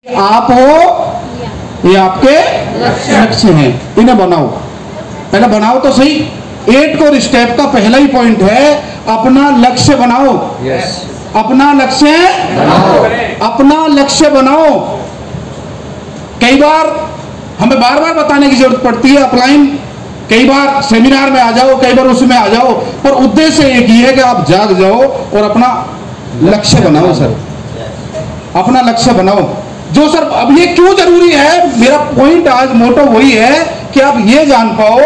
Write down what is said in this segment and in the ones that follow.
आप हो, ये आपके लक्ष्य हैं, इन्हें बनाओ। पहले बनाओ तो सही। 8 कोर स्टेप का पहला ही पॉइंट है अपना लक्ष्य बनाओ। अपना लक्ष्य बनाओ, अपना लक्ष्य बनाओ। कई बार हमें बार बार बताने की जरूरत पड़ती है अपलाइन, कई बार सेमिनार में आ जाओ, कई बार उसमें आ जाओ, पर उद्देश्य एक ही है कि आप जाग जाओ और अपना लक्ष्य बनाओ। सर अपना लक्ष्य बनाओ। जो सर अब ये क्यों जरूरी है, मेरा पॉइंट आज मोटो वही है कि आप ये जान पाओ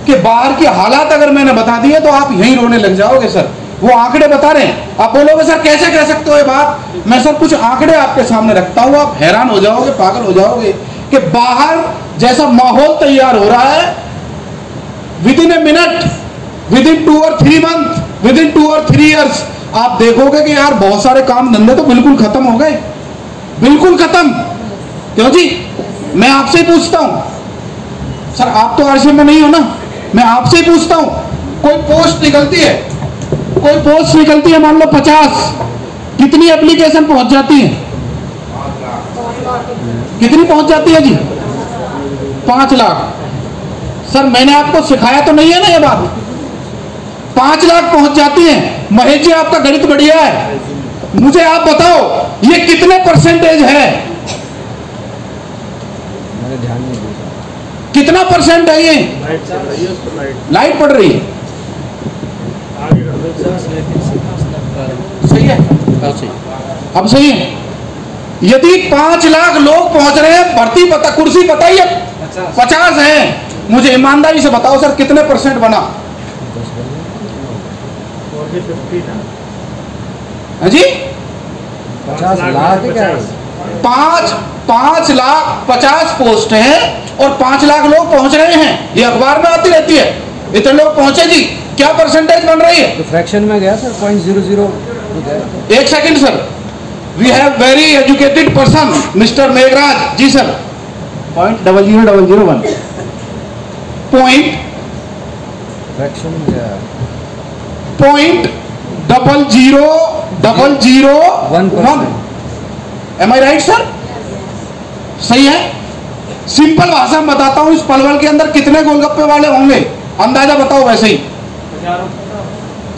कि बाहर की हालात अगर मैंने बता दी है तो आप यहीं रोने लग जाओगे। सर वो आंकड़े बता रहे हैं, आप बोलोगे सर कैसे कह सकते हो ये बात। मैं सर कुछ आंकड़े आपके सामने रखता हूं, आप हैरान हो जाओगे, पागल हो जाओगे कि बाहर जैसा माहौल तैयार हो रहा है, with in a minute, with in 2 और 3 मंथ, विद इन 2 और 3 ईयर्स आप देखोगे कि यार बहुत सारे काम धंधे तो बिल्कुल खत्म हो गए, बिल्कुल खत्म। क्यों जी? मैं आपसे ही पूछता हूं सर, आप तो आरसी में नहीं हो ना, मैं आपसे ही पूछता हूं, कोई पोस्ट निकलती है, कोई पोस्ट निकलती है मान लो 50, कितनी एप्लीकेशन पहुंच जाती है? कितनी पहुंच जाती है जी? 5 लाख। सर मैंने आपको सिखाया तो नहीं है ना ये बात? 5 लाख पहुंच जाती है। महेश जी आपका गणित बढ़िया है, मुझे आप बताओ ये कितने परसेंटेज है? ध्यान नहीं दिया। कितना परसेंट है ये? लाइट पड़ रही है। सही है, अब सही है। यदि 5 लाख लोग पहुंच रहे हैं, भर्ती पता, कुर्सी पता ही है 50 है, मुझे ईमानदारी से बताओ सर कितने परसेंट बना? जी 50 लाख क्या है? 5 लाख 50 पोस्ट हैं और 5 लाख लोग पहुंच रहे हैं, ये अखबार में आती रहती है। इतने लोग पहुंचे जी, क्या परसेंटेज बन रही है? तो फ्रैक्शन में गया सर 0.00। एक second sir, we have very educated person mister Meghraj ji sir. 0.00001 point fraction में गया 0.00001। Am I right sir? सही है। सिंपल भाषा में बताता हूं, इस पलवल के अंदर कितने गोलगप्पे वाले होंगे? अंदाजा बताओ वैसे ही।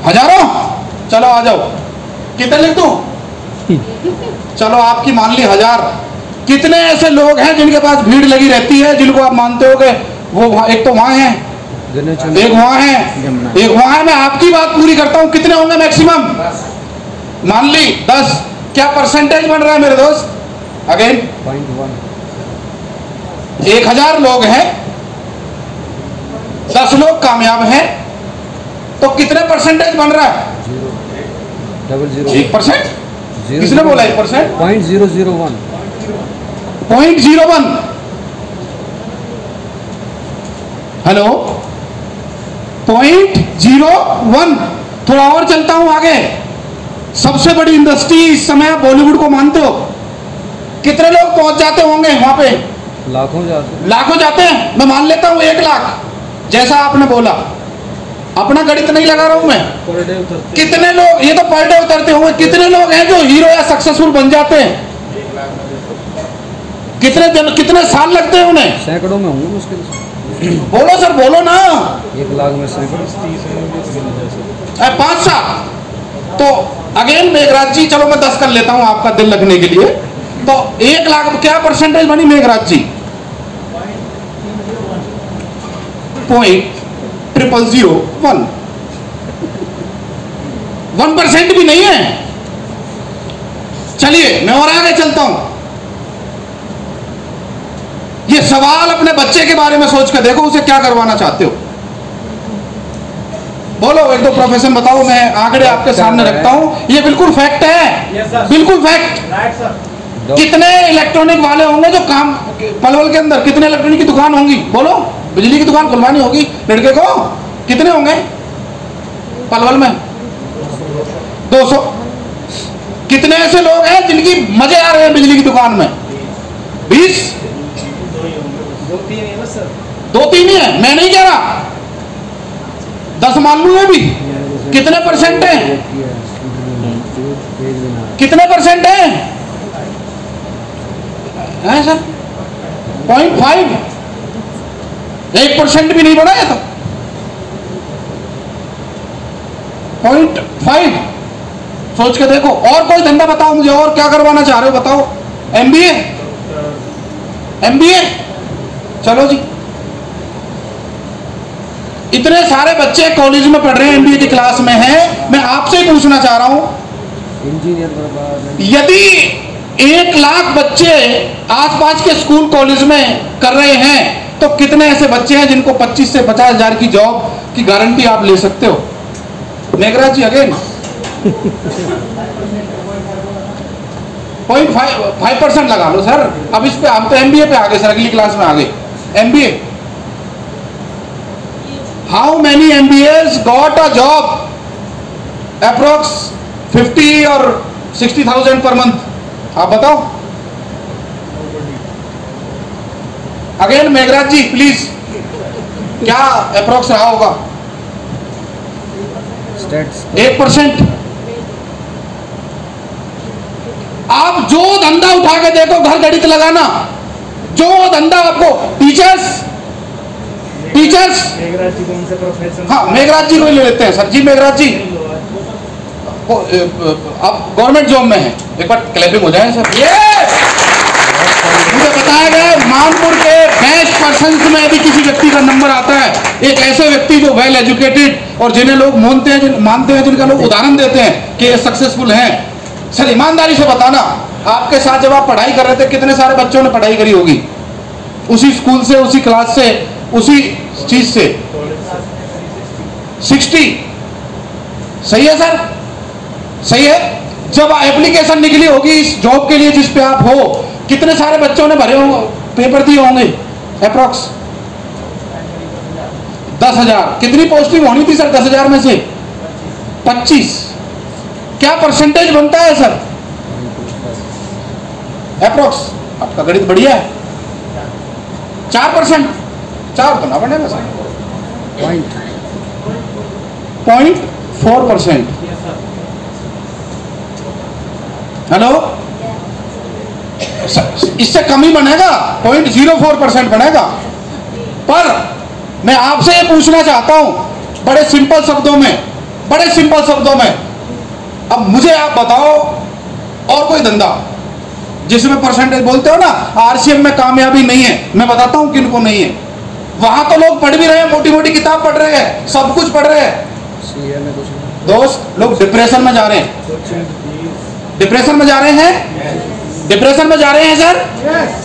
हजारों? चलो आ जाओ, कितने लिख दूं? चलो आपकी मान ली 1000। कितने ऐसे लोग हैं जिनके पास भीड़ लगी रहती है, जिनको आप मानते हो कि वो एक तो वहां है, एक वहां है, एक वहां है। मैं आपकी बात पूरी करता हूं, कितने होंगे मैक्सिमम? मान ली 10। क्या परसेंटेज बन रहा है मेरे दोस्त? अगेन 1000 लोग हैं, 10 लोग कामयाब हैं, तो कितने परसेंटेज बन रहा है? 1%। किसने बोला 1%? 0.001। 0.01। हेलो, 0.01। थोड़ा और चलता हूं आगे। सबसे बड़ी इंडस्ट्री इस समय बॉलीवुड को मानते हो, कितने लोग पहुंच जाते होंगे वहां पे? लाखों जाते हैं। मैं मान लेता हूं 1 लाख, जैसा आपने बोला। अपना गणित नहीं लगा रहा हूं मैं। कितने लोग, ये तो पर डे उतरते होंगे, कितने लोग हैं जो हीरो या सक्सेसफुल बन जाते हैं? कितने साल लगते हैं उन्हें? सैकड़ों में होंगे मुश्किल। बोलो सर, बोलो ना। 1 लाख में सैकड़ों। 5 साल। तो अगेन मेघराज जी, चलो मैं 10 कर लेता हूं आपका दिल लगने के लिए। तो 1 लाख क्या परसेंटेज बनी मेघराज जी? 0.001। 1% भी नहीं है। चलिए मैं और आगे चलता हूं। ये सवाल अपने बच्चे के बारे में सोच कर देखो, उसे क्या करवाना चाहते हो? बोलो, 1-2 प्रोफेशन बताओ। मैं आंकड़े आपके सामने रखता हूं, ये बिल्कुल फैक्ट है, बिल्कुल फैक्ट। कितने इलेक्ट्रॉनिक वाले होंगे जो काम पलवल के अंदर, कितने इलेक्ट्रॉनिक की दुकान होंगी? बोलो, बिजली की दुकान खुलवानी होगी लड़के को, कितने होंगे पलवल में? 200। कितने ऐसे लोग हैं जिनकी मजे आ रहे हैं बिजली की दुकान में? 20। 2-3 ही है, मैं नहीं कह रहा। 10 मान लूं मैं भी। कितने परसेंट है? कितने परसेंट है? है सर 0.5, 1% भी नहीं बढ़ा है तो 0.5। सोच के देखो। और कोई धंधा बताओ मुझे, और क्या करवाना चाह रहे हो बताओ। MBA, MBA, चलो जी। इतने सारे बच्चे कॉलेज में पढ़ रहे हैं, MBA की क्लास में हैं। मैं आपसे ही पूछना चाह रहा हूं, इंजीनियर यदि 1 लाख बच्चे आसपास के स्कूल कॉलेज में कर रहे हैं तो कितने ऐसे बच्चे हैं जिनको 25 से 50 हजार की जॉब की गारंटी आप ले सकते हो? मेघराज जी अगेन 0.5% लगा लो सर। अब इस पे हम तो MBA पे आ गए सर, अगली क्लास में आ गए। MBA, how many MBAs got a job? Approx 50 और 60,000 पर मंथ, आप बताओ। अगेन मेघराज जी प्लीज, क्या अप्रोक्स रहा होगा? 1%। आप जो धंधा उठा के देखो, घर गणित लगाना, जो धंधा आपको टीचर्स हाँ मेघराज जी को ले लेते हैं सर जी। मेघराज जी आप गवर्नमेंट जॉब में हैं, एक बार क्लैपिंग हो जाए सर। ये मुझे बताया गया मानपुर के बेस्ट पर्सन्स में यदि किसी व्यक्ति का नंबर आता है, एक ऐसे व्यक्ति जो वेल एजुकेटेड और जिन्हें लोग मानते हैं, जिनका लोग उदाहरण देते हैं कि ये सक्सेसफुल हैं। सर ईमानदारी से बताना, आपके साथ जब आप पढ़ाई कर रहे थे कितने सारे बच्चों ने पढ़ाई करी होगी उसी स्कूल से, उसी क्लास से, उसी चीज से? 60। सही है सर, सही है। जब एप्लीकेशन निकली होगी इस जॉब के लिए जिस पे आप हो, कितने सारे बच्चों ने भरे होंगे, पेपर दिए होंगे? अप्रोक्स 10,000। कितनी पोस्टिंग होनी थी सर 10,000 में से? 25। क्या परसेंटेज बनता है सर अप्रोक्स? आपका गणित बढ़िया है। 4%, 4 तो ना बनेगा सर, 0.4%। हेलो, इससे कम ही बनेगा, 0.04% बनेगा। पर मैं आपसे ये पूछना चाहता हूं बड़े सिंपल शब्दों में, अब मुझे आप बताओ और कोई धंधा जिसमें परसेंटेज बोलते हो ना, RCM में कामयाबी नहीं है, मैं बताता हूं किनको नहीं है। वहां तो लोग पढ़ भी रहे हैं, मोटी मोटी किताब पढ़ रहे हैं, सब कुछ पढ़ रहे हैं, दोस्त लोग डिप्रेशन में जा रहे हैं, डिप्रेशन में जा रहे हैं सर।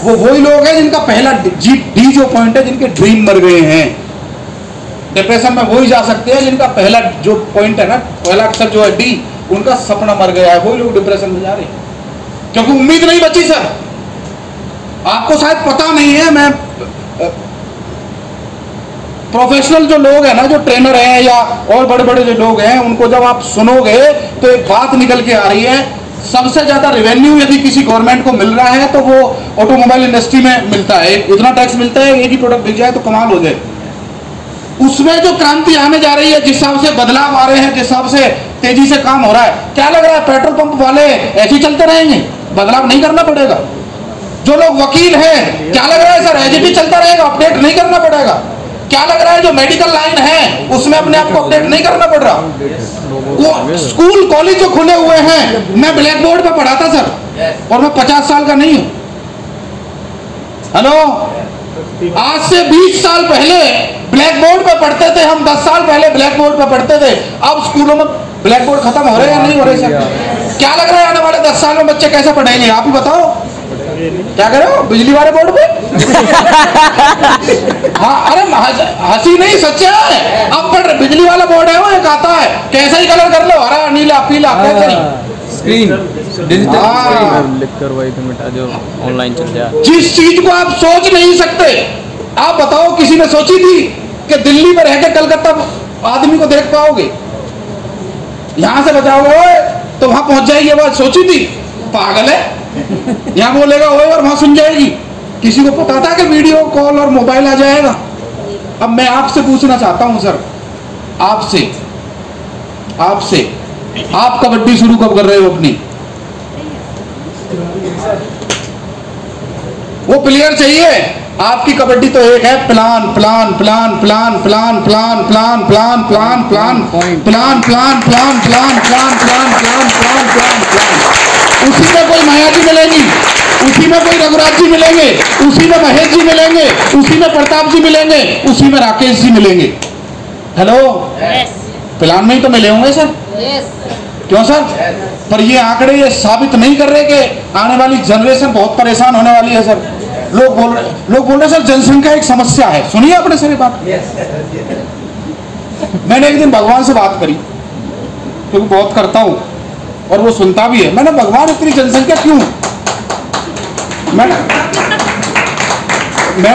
वो वही लोग हैं जिनका पहला डी जो पॉइंट है, जिनके ड्रीम मर गए हैं। डिप्रेशन में वही जा सकते हैं जिनका पहला जो पॉइंट है ना, पहला अक्षर जो है डी, उनका सपना मर गया है, वही लोग डिप्रेशन में जा रहे हैं, क्योंकि उम्मीद नहीं बची सर। आपको शायद पता नहीं है, मैं प्रोफेशनल जो लोग हैं ना, जो ट्रेनर हैं या और बड़े बड़े जो लोग हैं, उनको जब आप सुनोगे तो एक बात निकल के आ रही है, सबसे ज्यादा रेवेन्यू यदि किसी गवर्नमेंट को मिल रहा है तो वो ऑटोमोबाइल इंडस्ट्री में मिलता है। इतना टैक्स मिलता है, एक ही प्रोडक्ट बिक जाए तो कमाल हो जाए। उसमें जो क्रांति आने जा रही है, जिस हिसाब से बदलाव आ रहे हैं, जिस हिसाब से तेजी से काम हो रहा है, क्या लग रहा है पेट्रोल पंप वाले ऐसे ही चलते रहेंगे? बदलाव नहीं करना पड़ेगा। जो लोग वकील हैं, क्या लग रहा है सर एजीटी चलता रहेगा, अपडेट नहीं करना पड़ेगा? क्या लग रहा है जो मेडिकल लाइन है उसमें अपने आप को अपडेट नहीं करना पड़ रहा? वो स्कूल कॉलेज जो खुले हुए हैं, मैं ब्लैक बोर्ड पे पढ़ाता सर, और मैं 50 साल का नहीं हूं। हेलो, आज से 20 साल पहले ब्लैक बोर्ड पे पढ़ते थे हम, 10 साल पहले ब्लैक बोर्ड पे पढ़ते थे। अब स्कूलों में ब्लैक बोर्ड खत्म हो रहे हैं या नहीं हो रहे सर? क्या लग रहा है आने वाले 10 साल में बच्चे कैसे पढ़ेंगे, आप ही बताओ। क्या कह रहे हो, बिजली वाले बोर्ड पे? हाँ, अरे हंसी नहीं, सच्चा है। अब पढ़ बिजली वाला बोर्ड है, वो एक आता है, कैसा ही कलर कर लो, हरा नीला पीला, कैसे ही स्क्रीन डिजिटल लिख कर वही तो मिटा जो ऑनलाइन चल जाए। जिस चीज को आप सोच नहीं सकते, आप बताओ किसी ने सोची थी कि दिल्ली में रह के कलकत्ता आदमी को देख पाओगे? यहां से बचाओगे तो वहां पहुंच जाएगी, बात सोची थी? पागल है, यहां बोलेगा ओए और वहां सुन जाएगी। किसी को पता था कि वीडियो कॉल और मोबाइल आ जाएगा? अब मैं आपसे पूछना चाहता हूं सर, आपसे आप कबड्डी शुरू कब कर रहे हो अपनी? वो प्लेयर चाहिए। आपकी कबड्डी तो एक है, plan plan plan plan plan plan plan plan plan plan plan plan plan plan plan plan plan plan plan. उसी में कोई माया जी मिलेगी, उसी में कोई रघुराज जी मिलेंगे, उसी में महेश जी मिलेंगे, उसी में प्रताप जी मिलेंगे, उसी में राकेश जी मिलेंगे। हेलो, प्लान में ही तो मिले होंगे सर। क्यों सर? पर ये आंकड़े ये साबित नहीं कर रहे कि आने वाली जनरेशन बहुत परेशान होने वाली है सर। लोग बोल रहे सर जनसंख्या एक समस्या है। सुनिए आपने सर ये बात। मैंने एक दिन भगवान से बात करी, क्योंकि बहुत करता हूं और वो सुनता भी है। मैंने, भगवान इतनी जनसंख्या क्यों? मैंने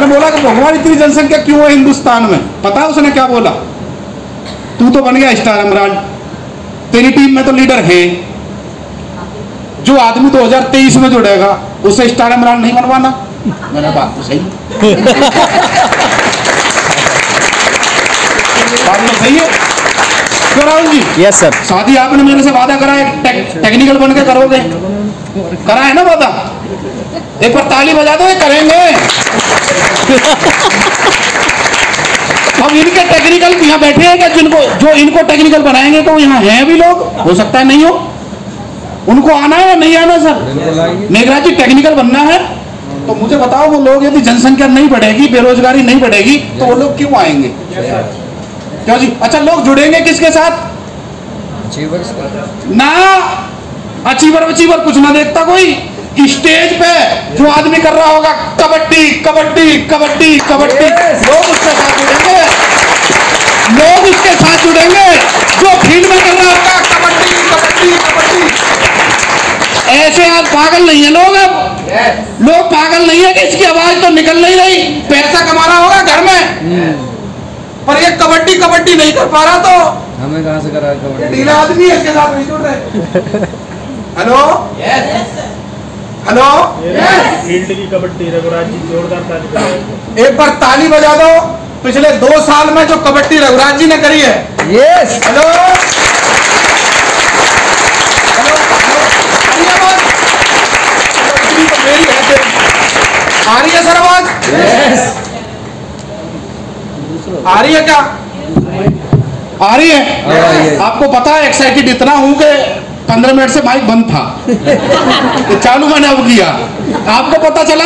बोला कि भगवान इतनी जनसंख्या क्यों है हिंदुस्तान में? पता है उसने क्या बोला? तू तो बन गया स्टार इमरान, तेरी टीम में तो लीडर है। जो आदमी 2023 में जुड़ेगा उसे स्टार इमरान नहीं बनवाना। मैंने बात तो सही बात तो सही है। क्यों राहुल जी? Yes sir. शादी आपने मेरे से वादा करा है टेक्निकल बन के करोगे, करा है ना वादा? एक बार ताली बजा दो, ये करेंगे। अब इनके टेक्निकल यहाँ बैठे हैं क्या? जिनको जो इनको टेक्निकल बनाएंगे तो यहाँ हैं भी लोग, हो सकता है नहीं हो। उनको आना है या नहीं आना सर? मेघराज जी टेक्निकल बनना है तो मुझे बताओ, वो लोग यदि जनसंख्या नहीं बढ़ेगी, बेरोजगारी नहीं बढ़ेगी तो वो लोग क्यों आएंगे? क्यों जी? अच्छा, लोग जुड़ेंगे किसके साथ? ना अचीवर वचीवर कुछ ना देखता कोई। स्टेज पे जो आदमी कर रहा होगा कबड्डी कबड्डी कबड्डी कबड्डी, लोग उसके साथ जुड़ेंगे। लोग उसके साथ जुड़ेंगे जो फील्ड में कर रहा होगा कबड्डी कबड्डी कबड्डी। ऐसे आज पागल नहीं है लोग। अब लोग पागल नहीं है कि इसकी आवाज तो निकल नहीं रही, पैसा कमाना होगा घर में, पर ये कबड्डी कबड्डी नहीं कर पा रहा तो हमें कहां से करा कबड्डी? ढीला आदमी है, इसके साथ नहीं जुड़ रहे। हेलो हेलो, फील्ड की कबड्डी रघुराज जी जोरदार ताली बजाओ। एक बार ताली बजा दो पिछले 2 साल में जो कबड्डी रघुराज जी ने करी है। यस। हेलो हेलो, आ रही है आवाज? इतनी तो मेरी है। आ रही है सर आवाज? आ रही है क्या? आ रही है। आपको पता है एक्साइटेड इतना हूं कि 15 मिनट से माइक बंद था, तो चालू मैंने अब किया। आपको पता चला?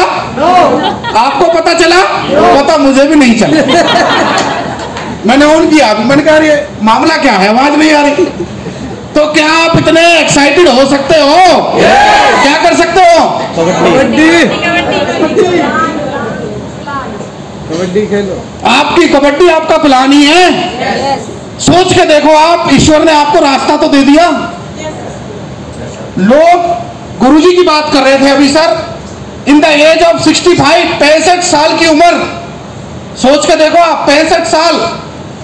आपको पता चला? पता मुझे भी नहीं चला। मैंने ऑन किया, मैंने कहा ये मामला क्या है, आवाज नहीं आ रही। तो क्या आप इतने एक्साइटेड हो सकते हो? क्या कर सकते हो? कबड्डी कबड्डी खेलो। आपकी कबड्डी आपका प्लान ही है। सोच के देखो आप, ईश्वर ने आपको रास्ता तो दे दिया। लोग गुरुजी की बात कर रहे थे अभी sir, in the age of 65, 65 साल की उम्र। सोच के देखो आप, 65 साल।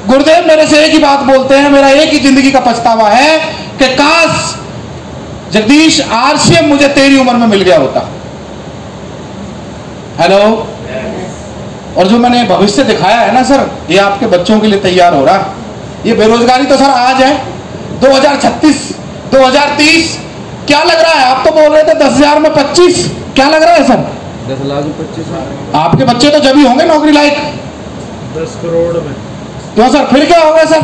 गुरुदेव मेरे से एक ही बात बोलते हैं, मेरा एक ही जिंदगी का पछतावा है कि काश जगदीश आरसीएम मुझे तेरी उम्र में मिल गया होता। हेलो, और जो मैंने भविष्य दिखाया है ना सर, ये आपके बच्चों के लिए तैयार हो रहा। ये बेरोजगारी तो सर आज है, 2036 2030 क्या लग रहा है? आप तो बोल रहे थे 10,000 में 25, क्या लग रहा है सर? 10 लाख 25। आपके बच्चे तो जब ही होंगे नौकरी लायक। 10 करोड़ में। क्यों सर, फिर क्या होगा सर?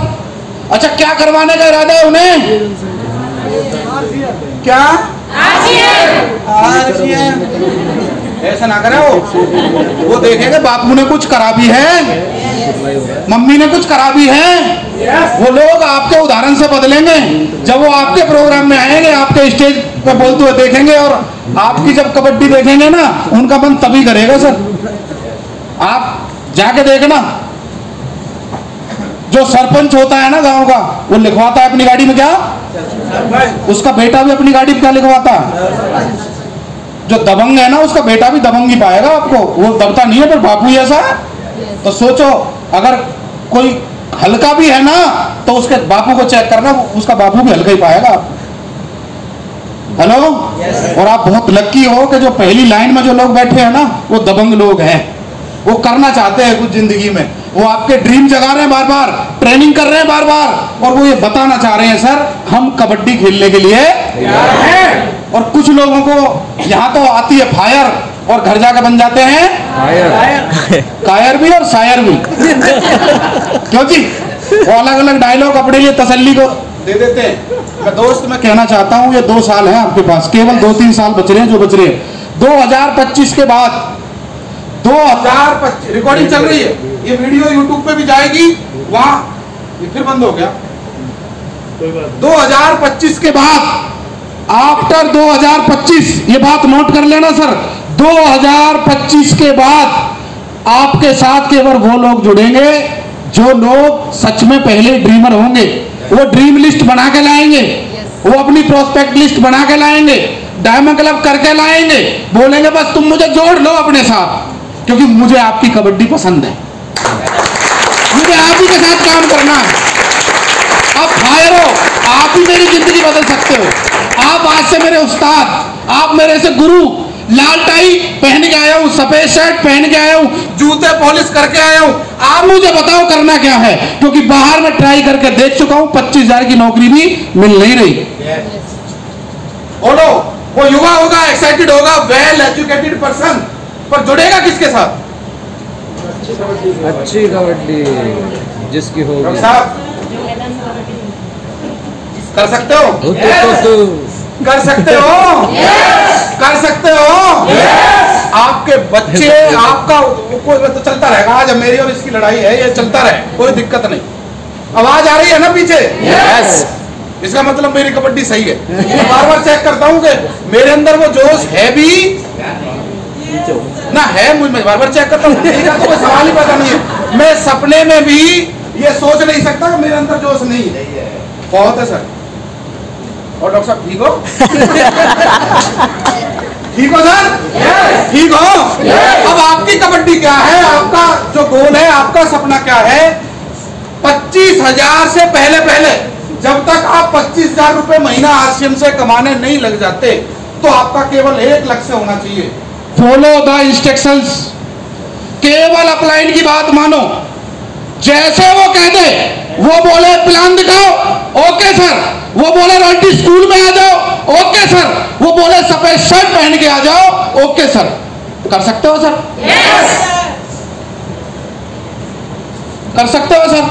अच्छा, क्या करवाने का इरादा है उन्हें? क्या? ऐसा ना करे वो देखेंगे बापू ने कुछ करा भी है, मम्मी ने कुछ करा भी है। वो लोग आपके उदाहरण से बदलेंगे। जब वो आपके प्रोग्राम में आएंगे, आपके स्टेज पे बोलते हुए देखेंगे और आपकी जब कबड्डी देखेंगे ना, उनका मन तभी करेगा सर। आप जाके देखना, जो सरपंच होता है ना गांव का, वो लिखवाता है अपनी गाड़ी में क्या? उसका बेटा भी अपनी गाड़ी में क्या लिखवाता है? जो दबंग है ना, उसका बेटा भी दबंग ही पाएगा आपको। वो दबता नहीं है, पर बापू ऐसा। तो सोचो, अगर कोई हल्का भी है ना तो उसके बापू को चेक करना, उसका बापू भी हल्का ही पाएगा आपको। हेलो, और आप बहुत लक्की हो कि जो पहली लाइन में जो लोग बैठे हैं ना, वो दबंग लोग हैं। वो करना चाहते हैं कुछ जिंदगी में, वो आपके ड्रीम जगा रहे हैं बार बार, ट्रेनिंग कर रहे हैं बार बार, और वो ये बताना चाह रहे हैं सर हम कबड्डी खेलने के लिए हैं। और कुछ लोगों को यहाँ तो आती है फायर, और घर जाकर बन जाते हैं कायर भी और शायर भी। क्यों जी? वो अलग अलग डायलॉग अपने लिए तसल्ली को दे देते हैं। मैं दोस्त मैं कहना चाहता हूं, ये 2 साल है आपके पास, केवल 2-3 साल बच रहे हैं जो बच रहे हैं। 2025 के बाद 2025 रिकॉर्डिंग चल रही है, ये वीडियो यूट्यूब पे भी जाएगी। वहां ये फिर बंद हो गया। 2025 के बाद आफ्टर 2025, ये बात नोट कर लेना सर, 2025 के बाद आपके साथ केवल वो लोग जुड़ेंगे जो लोग सच में पहले ड्रीमर होंगे। वो ड्रीम लिस्ट बना के लाएंगे, वो अपनी प्रोस्पेक्ट लिस्ट बना के लाएंगे, डायमंड क्लब करके लाएंगे, बोलेंगे बस तुम मुझे जोड़ लो अपने साथ, क्योंकि मुझे आपकी कबड्डी पसंद है, मुझे आप ही के साथ काम करना है। अब फायर हो, आप ही मेरी जिंदगी बदल सकते हो। आप आज से मेरे उस्ताद, आप मेरे से गुरु। लाल टाई पहन के आया हूं, सफेद शर्ट पहन के आया हूं, जूते पॉलिश करके आया हूं। आप मुझे बताओ करना क्या है, क्योंकि बाहर में ट्राई करके देख चुका हूं, 25,000 की नौकरी भी मिल नहीं रही। बोलो, वो युवा होगा, एक्साइटेड होगा, वेल एजुकेटेड पर्सन, पर जुड़ेगा किसके साथ? अच्छी कबड्डी जिसकी होगी। साहब कर सकते हो? कर सकते हो? कर सकते हो? आपके बच्चे, आपका कोई तो चलता रहेगा। आज मेरी और इसकी लड़ाई है, ये चलता रहे, कोई दिक्कत नहीं। आवाज आ रही है ना पीछे? यस। इसका मतलब मेरी कबड्डी सही है। मैं बार बार चेक करता हूँ कि मेरे अंदर वो जोश है भी ना है। मैं बार बार चेक करता हूँ, तो कोई सवाल ही पैदा नहीं है। मैं सपने में भी ये सोच नहीं सकता कि मेरे अंदर जोश नहीं है। बहुत है सर। और डॉक्टर साहब ठीक हो? ठीक हो सर? ठीक हो? अब आपकी कबड्डी क्या है? आपका जो गोल है, आपका सपना क्या है? 25,000 से पहले जब तक आप 25,000 रुपए महीना आरसीएम से कमाने नहीं लग जाते, तो आपका केवल एक लक्ष्य होना चाहिए, फॉलो द इंस्ट्रक्शंस। केवल अपलाइन की बात मानो, जैसे वो कह दे, वो बोले प्लान दिखाओ, ओके सर। वो बोले रोटी स्कूल में आ जाओ, ओके सर। वो बोले सफेद शर्ट पहन के आ जाओ, ओके सर। कर सकते हो सर? यस। कर सकते हो सर?